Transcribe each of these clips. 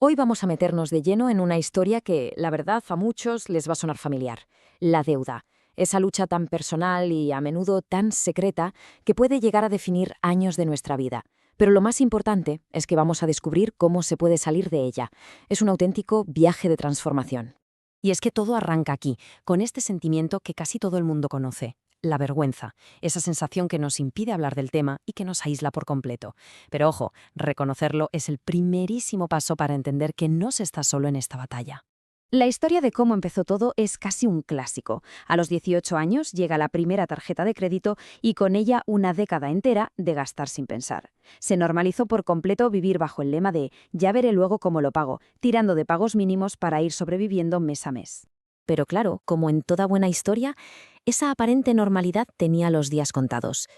Hoy vamos a meternos de lleno en una historia que, la verdad, a muchos les va a sonar familiar: la deuda. Esa lucha tan personal y a menudo tan secreta que puede llegar a definir años de nuestra vida. Pero lo más importante es que vamos a descubrir cómo se puede salir de ella. Es un auténtico viaje de transformación. Y es que todo arranca aquí, con este sentimiento que casi todo el mundo conoce, la vergüenza, esa sensación que nos impide hablar del tema y que nos aísla por completo. Pero ojo, reconocerlo es el primerísimo paso para entender que no se está solo en esta batalla. La historia de cómo empezó todo es casi un clásico. A los 18 años llega la primera tarjeta de crédito y con ella una década entera de gastar sin pensar. Se normalizó por completo vivir bajo el lema de «ya veré luego cómo lo pago», tirando de pagos mínimos para ir sobreviviendo mes a mes. Pero claro, como en toda buena historia, esa aparente normalidad tenía los días contados.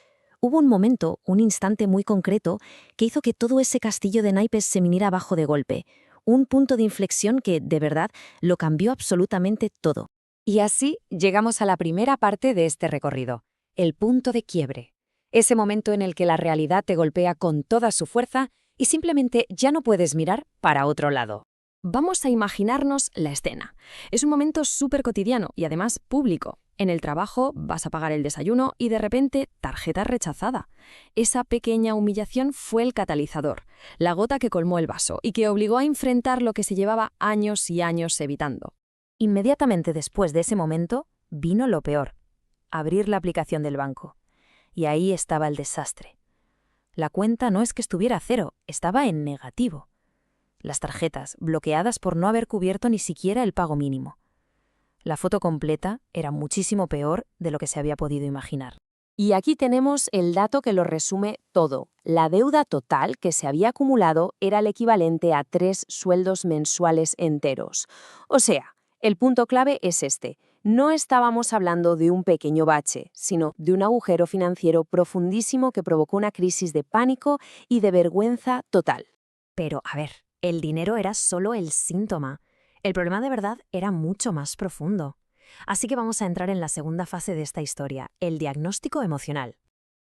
Hubo un momento, un instante muy concreto, que hizo que todo ese castillo de naipes se viniera abajo de golpe. Un punto de inflexión que, de verdad, lo cambió absolutamente todo. Y así llegamos a la primera parte de este recorrido: el punto de quiebre. Ese momento en el que la realidad te golpea con toda su fuerza y simplemente ya no puedes mirar para otro lado. Vamos a imaginarnos la escena. Es un momento súper cotidiano y además público. En el trabajo vas a pagar el desayuno y de repente tarjeta rechazada. Esa pequeña humillación fue el catalizador, la gota que colmó el vaso y que obligó a enfrentar lo que se llevaba años y años evitando. Inmediatamente después de ese momento, vino lo peor: abrir la aplicación del banco. Y ahí estaba el desastre. La cuenta no es que estuviera a cero, estaba en negativo. Las tarjetas bloqueadas por no haber cubierto ni siquiera el pago mínimo. La foto completa era muchísimo peor de lo que se había podido imaginar. Y aquí tenemos el dato que lo resume todo. La deuda total que se había acumulado era el equivalente a 3 sueldos mensuales enteros. O sea, el punto clave es este: no estábamos hablando de un pequeño bache, sino de un agujero financiero profundísimo que provocó una crisis de pánico y de vergüenza total. Pero, a ver, el dinero era solo el síntoma. El problema de verdad era mucho más profundo. Así que vamos a entrar en la segunda fase de esta historia, el diagnóstico emocional.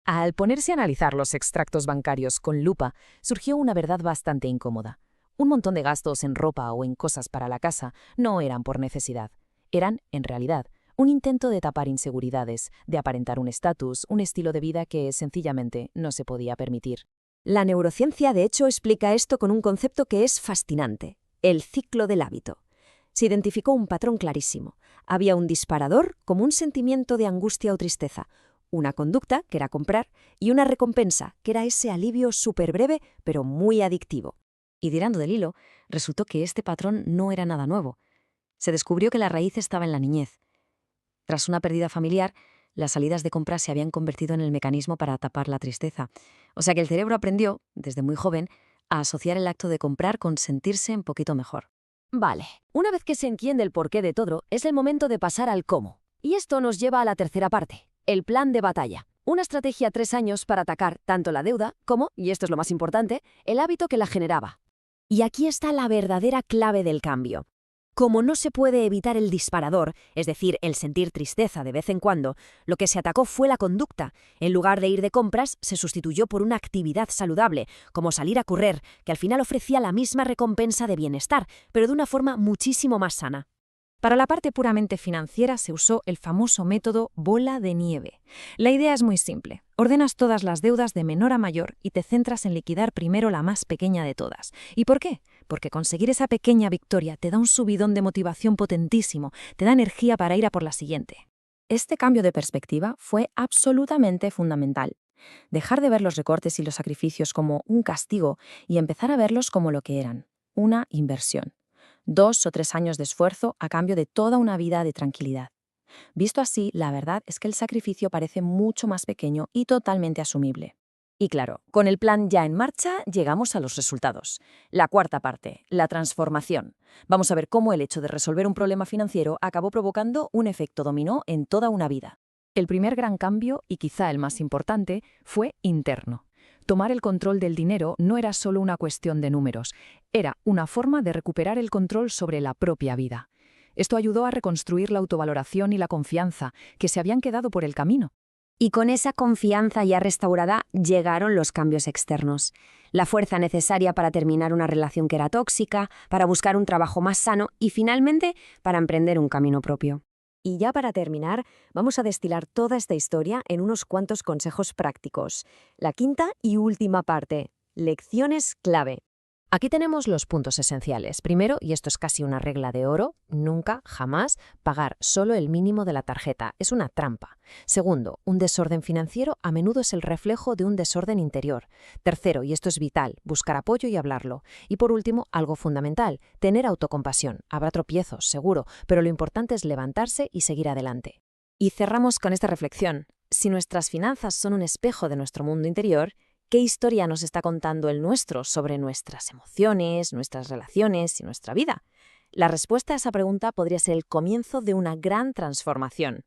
Al ponerse a analizar los extractos bancarios con lupa, surgió una verdad bastante incómoda. Un montón de gastos en ropa o en cosas para la casa no eran por necesidad. Eran, en realidad, un intento de tapar inseguridades, de aparentar un estatus, un estilo de vida que sencillamente no se podía permitir. La neurociencia, de hecho, explica esto con un concepto que es fascinante: el ciclo del hábito. Se identificó un patrón clarísimo. Había un disparador, como un sentimiento de angustia o tristeza, una conducta, que era comprar, y una recompensa, que era ese alivio súper breve, pero muy adictivo. Y tirando del hilo, resultó que este patrón no era nada nuevo. Se descubrió que la raíz estaba en la niñez. Tras una pérdida familiar, las salidas de compra se habían convertido en el mecanismo para tapar la tristeza. O sea que el cerebro aprendió, desde muy joven, a asociar el acto de comprar con sentirse un poquito mejor. Vale, una vez que se entiende el porqué de todo, es el momento de pasar al cómo. Y esto nos lleva a la tercera parte, el plan de batalla. Una estrategia a 3 años para atacar tanto la deuda como, y esto es lo más importante, el hábito que la generaba. Y aquí está la verdadera clave del cambio. Como no se puede evitar el disparador, es decir, el sentir tristeza de vez en cuando, lo que se atacó fue la conducta. En lugar de ir de compras, se sustituyó por una actividad saludable, como salir a correr, que al final ofrecía la misma recompensa de bienestar, pero de una forma muchísimo más sana. Para la parte puramente financiera se usó el famoso método bola de nieve. La idea es muy simple: ordenas todas las deudas de menor a mayor y te centras en liquidar primero la más pequeña de todas. ¿Y por qué? Porque conseguir esa pequeña victoria te da un subidón de motivación potentísimo, te da energía para ir a por la siguiente. Este cambio de perspectiva fue absolutamente fundamental. Dejar de ver los recortes y los sacrificios como un castigo y empezar a verlos como lo que eran: una inversión. 2 o 3 años de esfuerzo a cambio de toda una vida de tranquilidad. Visto así, la verdad es que el sacrificio parece mucho más pequeño y totalmente asumible. Y claro, con el plan ya en marcha, llegamos a los resultados. La cuarta parte, la transformación. Vamos a ver cómo el hecho de resolver un problema financiero acabó provocando un efecto dominó en toda una vida. El primer gran cambio, y quizá el más importante, fue interno. Tomar el control del dinero no era solo una cuestión de números, era una forma de recuperar el control sobre la propia vida. Esto ayudó a reconstruir la autovaloración y la confianza que se habían quedado por el camino. Y con esa confianza ya restaurada llegaron los cambios externos. La fuerza necesaria para terminar una relación que era tóxica, para buscar un trabajo más sano y finalmente para emprender un camino propio. Y ya para terminar, vamos a destilar toda esta historia en unos cuantos consejos prácticos. La quinta y última parte, lecciones clave. Aquí tenemos los puntos esenciales. Primero, y esto es casi una regla de oro, nunca, jamás, pagar solo el mínimo de la tarjeta. Es una trampa. Segundo, un desorden financiero a menudo es el reflejo de un desorden interior. Tercero, y esto es vital, buscar apoyo y hablarlo. Y por último, algo fundamental, tener autocompasión. Habrá tropiezos, seguro, pero lo importante es levantarse y seguir adelante. Y cerramos con esta reflexión. Si nuestras finanzas son un espejo de nuestro mundo interior, ¿qué historia nos está contando el nuestro sobre nuestras emociones, nuestras relaciones y nuestra vida? La respuesta a esa pregunta podría ser el comienzo de una gran transformación.